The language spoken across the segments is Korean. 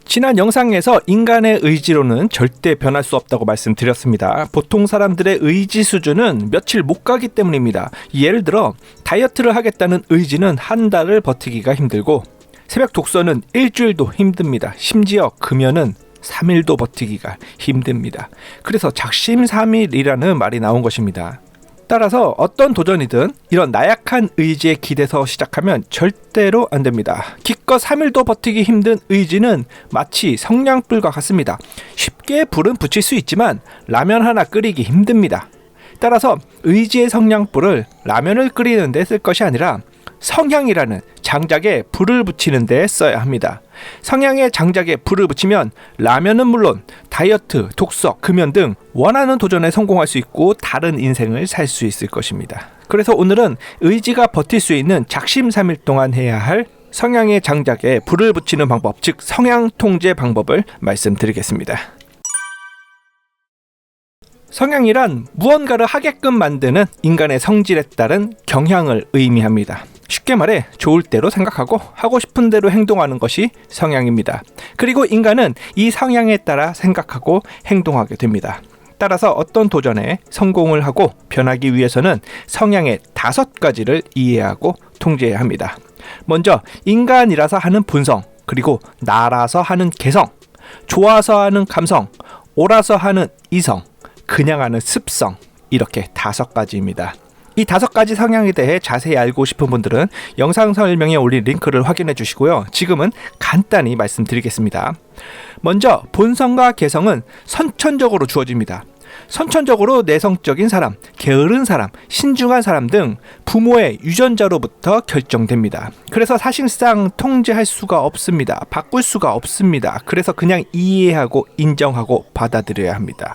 지난 영상에서 인간의 의지로는 절대 변할 수 없다고 말씀드렸습니다. 보통 사람들의 의지 수준은 며칠 못 가기 때문입니다. 예를 들어 다이어트를 하겠다는 의지는 한 달을 버티기가 힘들고 새벽 독서는 일주일도 힘듭니다. 심지어 금연은 3일도 버티기가 힘듭니다. 그래서 작심삼일이라는 말이 나온 것입니다. 따라서 어떤 도전이든 이런 나약한 의지에 기대서 시작하면 절대로 안 됩니다. 기껏 3일도 버티기 힘든 의지는 마치 성냥불과 같습니다. 쉽게 불은 붙일 수 있지만 라면 하나 끓이기 힘듭니다. 따라서 의지의 성냥불을 라면을 끓이는 데 쓸 것이 아니라 성향이라는 장작에 불을 붙이는 데 써야 합니다. 성향의 장작에 불을 붙이면 라면은 물론 다이어트, 독서, 금연 등 원하는 도전에 성공할 수 있고 다른 인생을 살 수 있을 것입니다. 그래서 오늘은 의지가 버틸 수 있는 작심삼일 동안 해야 할 성향의 장작에 불을 붙이는 방법, 즉 성향 통제 방법을 말씀드리겠습니다. 성향이란 무언가를 하게끔 만드는 인간의 성질에 따른 경향을 의미합니다. 쉽게 말해 좋을 대로 생각하고 하고 싶은 대로 행동하는 것이 성향입니다. 그리고 인간은 이 성향에 따라 생각하고 행동하게 됩니다. 따라서 어떤 도전에 성공을 하고 변하기 위해서는 성향의 5가지를 이해하고 통제해야 합니다. 먼저 인간이라서 하는 본성, 그리고 나라서 하는 개성, 좋아서 하는 감성, 옳아서 하는 이성, 그냥 하는 습성, 이렇게 5가지입니다. 이 5가지 성향에 대해 자세히 알고 싶은 분들은 영상 설명에 올린 링크를 확인해 주시고요. 지금은 간단히 말씀드리겠습니다. 먼저 본성과 개성은 선천적으로 주어집니다. 선천적으로 내성적인 사람, 게으른 사람, 신중한 사람 등 부모의 유전자로부터 결정됩니다. 그래서 사실상 통제할 수가 없습니다. 바꿀 수가 없습니다. 그래서 그냥 이해하고 인정하고 받아들여야 합니다.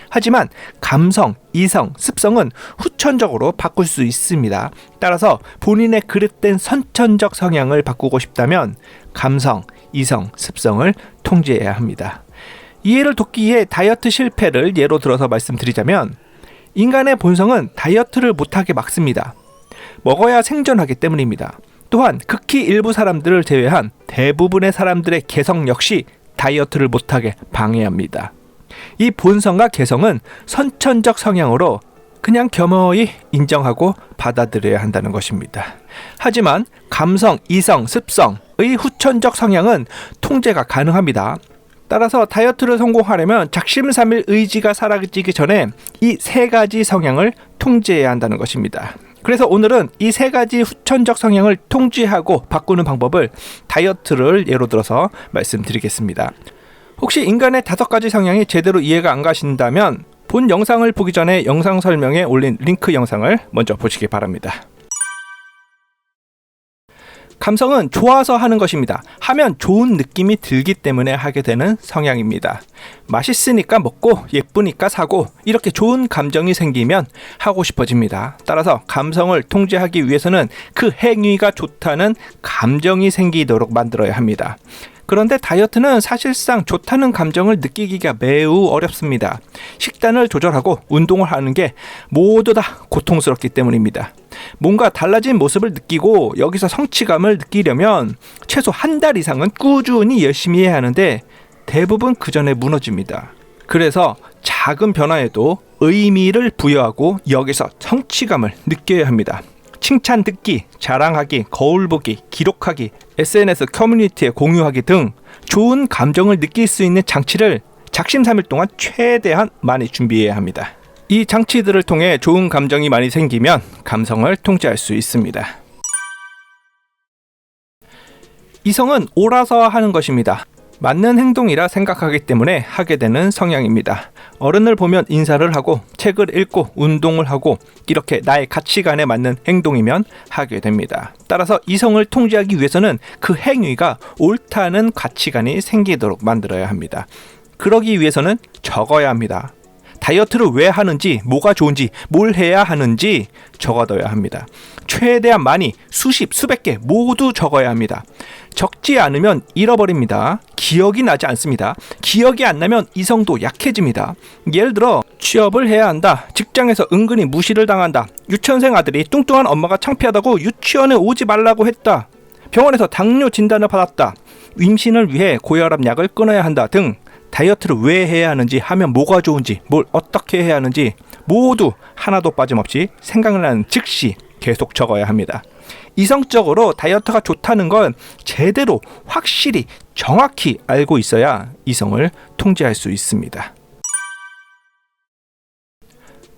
하지만 감성, 이성, 습성은 후천적으로 바꿀 수 있습니다. 따라서 본인의 그릇된 선천적 성향을 바꾸고 싶다면 감성, 이성, 습성을 통제해야 합니다. 이해를 돕기 위해 다이어트 실패를 예로 들어서 말씀드리자면 인간의 본성은 다이어트를 못하게 막습니다. 먹어야 생존하기 때문입니다. 또한 극히 일부 사람들을 제외한 대부분의 사람들의 개성 역시 다이어트를 못하게 방해합니다. 이 본성과 개성은 선천적 성향으로 그냥 겸허히 인정하고 받아들여야 한다는 것입니다. 하지만 감성, 이성, 습성의 후천적 성향은 통제가 가능합니다. 따라서 다이어트를 성공하려면 작심삼일 의지가 사라지기 전에 이 3가지 성향을 통제해야 한다는 것입니다. 그래서 오늘은 이 3가지 후천적 성향을 통제하고 바꾸는 방법을 다이어트를 예로 들어서 말씀드리겠습니다. 혹시 인간의 5가지 성향이 제대로 이해가 안 가신다면 본 영상을 보기 전에 영상 설명에 올린 링크 영상을 먼저 보시기 바랍니다. 감성은 좋아서 하는 것입니다. 하면 좋은 느낌이 들기 때문에 하게 되는 성향입니다. 맛있으니까 먹고 예쁘니까 사고 이렇게 좋은 감정이 생기면 하고 싶어집니다. 따라서 감성을 통제하기 위해서는 그 행위가 좋다는 감정이 생기도록 만들어야 합니다. 그런데 다이어트는 사실상 좋다는 감정을 느끼기가 매우 어렵습니다. 식단을 조절하고 운동을 하는 게 모두 다 고통스럽기 때문입니다. 뭔가 달라진 모습을 느끼고 여기서 성취감을 느끼려면 최소 한 달 이상은 꾸준히 열심히 해야 하는데 대부분 그 전에 무너집니다. 그래서 작은 변화에도 의미를 부여하고 여기서 성취감을 느껴야 합니다. 칭찬 듣기, 자랑하기, 거울 보기, 기록하기, SNS 커뮤니티에 공유하기 등 좋은 감정을 느낄 수 있는 장치를 작심삼일 동안 최대한 많이 준비해야 합니다. 이 장치들을 통해 좋은 감정이 많이 생기면 감성을 통제할 수 있습니다. 이성은 옳아서 하는 것입니다. 맞는 행동이라 생각하기 때문에 하게 되는 성향입니다. 어른을 보면 인사를 하고 책을 읽고 운동을 하고 이렇게 나의 가치관에 맞는 행동이면 하게 됩니다. 따라서 이성을 통제하기 위해서는 그 행위가 옳다는 가치관이 생기도록 만들어야 합니다. 그러기 위해서는 적어야 합니다. 다이어트를 왜 하는지, 뭐가 좋은지, 뭘 해야 하는지 적어둬야 합니다. 최대한 많이 수십, 수백 개 모두 적어야 합니다. 적지 않으면 잃어버립니다. 기억이 나지 않습니다. 기억이 안 나면 이성도 약해집니다. 예를 들어 취업을 해야 한다. 직장에서 은근히 무시를 당한다. 유치원생 아들이 뚱뚱한 엄마가 창피하다고 유치원에 오지 말라고 했다. 병원에서 당뇨 진단을 받았다, 임신을 위해 고혈압 약을 끊어야 한다 등 다이어트를 왜 해야 하는지, 하면 뭐가 좋은지, 뭘 어떻게 해야 하는지 모두 하나도 빠짐없이 생각나는 즉시 계속 적어야 합니다. 이성적으로 다이어트가 좋다는 건 제대로 확실히 정확히 알고 있어야 이성을 통제할 수 있습니다.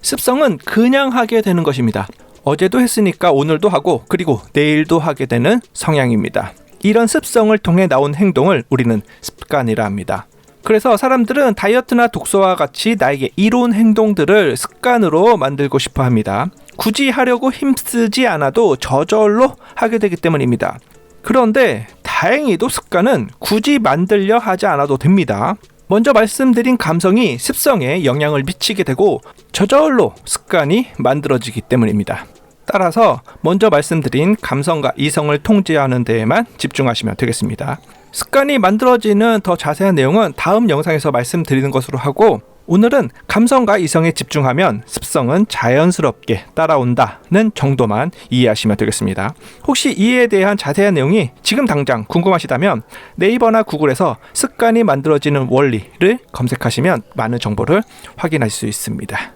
습성은 그냥 하게 되는 것입니다. 어제도 했으니까 오늘도 하고 그리고 내일도 하게 되는 성향입니다. 이런 습성을 통해 나온 행동을 우리는 습관이라 합니다. 그래서 사람들은 다이어트나 독서와 같이 나에게 이로운 행동들을 습관으로 만들고 싶어 합니다. 굳이 하려고 힘쓰지 않아도 저절로 하게 되기 때문입니다. 그런데 다행히도 습관은 굳이 만들려 하지 않아도 됩니다. 먼저 말씀드린 감성이 습성에 영향을 미치게 되고 저절로 습관이 만들어지기 때문입니다. 따라서 먼저 말씀드린 감성과 이성을 통제하는 데에만 집중하시면 되겠습니다. 습관이 만들어지는 더 자세한 내용은 다음 영상에서 말씀드리는 것으로 하고, 오늘은 감성과 이성에 집중하면 습성은 자연스럽게 따라온다는 정도만 이해하시면 되겠습니다. 혹시 이에 대한 자세한 내용이 지금 당장 궁금하시다면 네이버나 구글에서 습관이 만들어지는 원리를 검색하시면 많은 정보를 확인할 수 있습니다.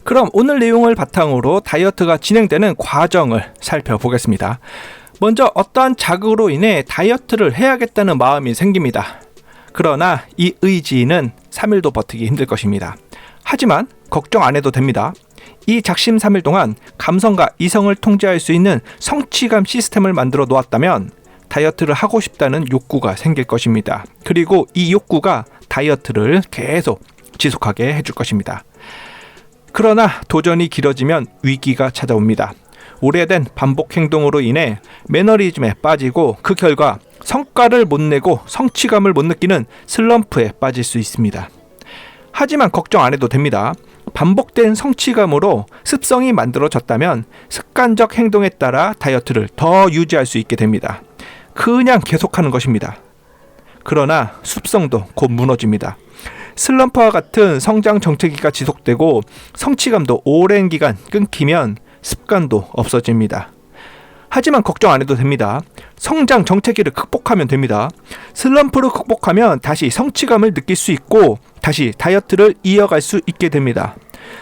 그럼 오늘 내용을 바탕으로 다이어트가 진행되는 과정을 살펴보겠습니다. 먼저 어떠한 자극으로 인해 다이어트를 해야겠다는 마음이 생깁니다. 그러나 이 의지는 3일도 버티기 힘들 것입니다. 하지만 걱정 안 해도 됩니다. 이 작심 3일 동안 감성과 이성을 통제할 수 있는 성취감 시스템을 만들어 놓았다면 다이어트를 하고 싶다는 욕구가 생길 것입니다. 그리고 이 욕구가 다이어트를 계속 지속하게 해줄 것입니다. 그러나 도전이 길어지면 위기가 찾아옵니다. 오래된 반복 행동으로 인해 매너리즘에 빠지고 그 결과 성과를 못 내고 성취감을 못 느끼는 슬럼프에 빠질 수 있습니다. 하지만 걱정 안 해도 됩니다. 반복된 성취감으로 습성이 만들어졌다면 습관적 행동에 따라 다이어트를 더 유지할 수 있게 됩니다. 그냥 계속하는 것입니다. 그러나 습성도 곧 무너집니다. 슬럼프와 같은 성장 정체기가 지속되고 성취감도 오랜 기간 끊기면 습관도 없어집니다. 하지만 걱정 안 해도 됩니다. 성장 정체기를 극복하면 됩니다. 슬럼프를 극복하면 다시 성취감을 느낄 수 있고 다시 다이어트를 이어갈 수 있게 됩니다.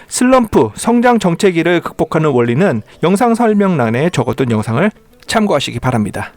슬럼프, 성장 정체기를 극복하는 원리는 영상 설명란에 적어둔 영상을 참고하시기 바랍니다.